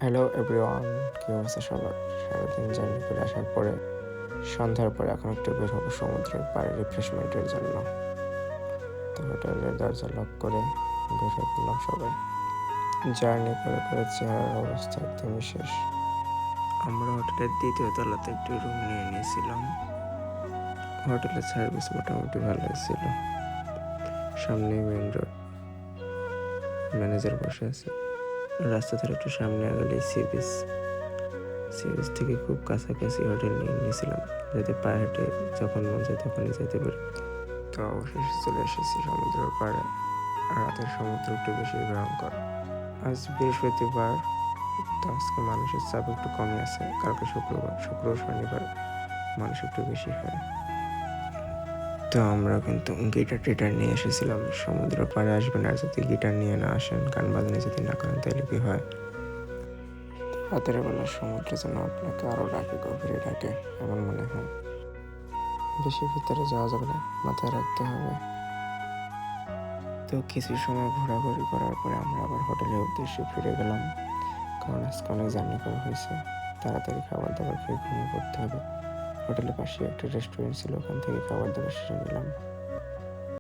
Hello everyone, কি অবস্থা সবার? সারাদিন জার্নি করে আসার পরে সন্ধ্যার পরে এখন একটু বের হবো সমুদ্রের পাড়ে রিফ্রেশমেন্টের জন্য। তো হোটেলের দরজা লক করে বের হয়ে পড়লাম সবাই। জার্নি করে করে চেহারার অবস্থা একদমই শেষ। আমরা হোটেলের দ্বিতীয় তলাতে একটি রুম নিয়ে নিয়েছিলাম। হোটেলের সার্ভিস মোটামুটি ভালোই ছিল। সামনেই মেইন রোড, ম্যানেজার বসে আছে। রাস্তা ধরে একটু সামনে এগোলেই সি বিচ থেকে খুব কাছাকাছি হোটেল নিয়ে নিয়েছিলাম, যাতে পায়ে হেঁটে যখন মন চায় তখনই যেতে পারি। তো অবশেষে চলে এসেছি সমুদ্রের পাড়ে। রাতের সমুদ্র একটু বেশি ভয়ঙ্কর। আজ বৃহস্পতিবার, তো আজকে মানুষের চাপ একটু কমই আছে। কালকে শুক্র শনিবার মানুষ একটু বেশি হয়। তো আমরা কিন্তু গিটার নিয়ে এসেছিলাম। সমুদ্রের পাড়ে আসবেন আর যদি গিটার নিয়ে না আসেন, গান বাজনা যদি না করেন, তাহলে কি হয়? রাতের বেলা সমুদ্রে যেন আপনাকে আরও ডাকে, গভীরে ডাকে, এমন মনে হয়। বেশি ভিতরে যাওয়া যাবে না, মাথায় রাখতে হবে। তো কিছু সময় ঘোরাঘুরি করার পরে আমরা আবার হোটেলের উদ্দেশ্যে ফিরে গেলাম, কারণ আজকে অনেক জার্নি করা হয়েছে। তাড়াতাড়ি খাবার দাবার খেয়ে ঘুমিয়ে পড়তে হবে। হোটেলের পাশে একটা রেস্টুরেন্ট ছিল, ওখান থেকে খাবার দাবার সেরে নিলাম।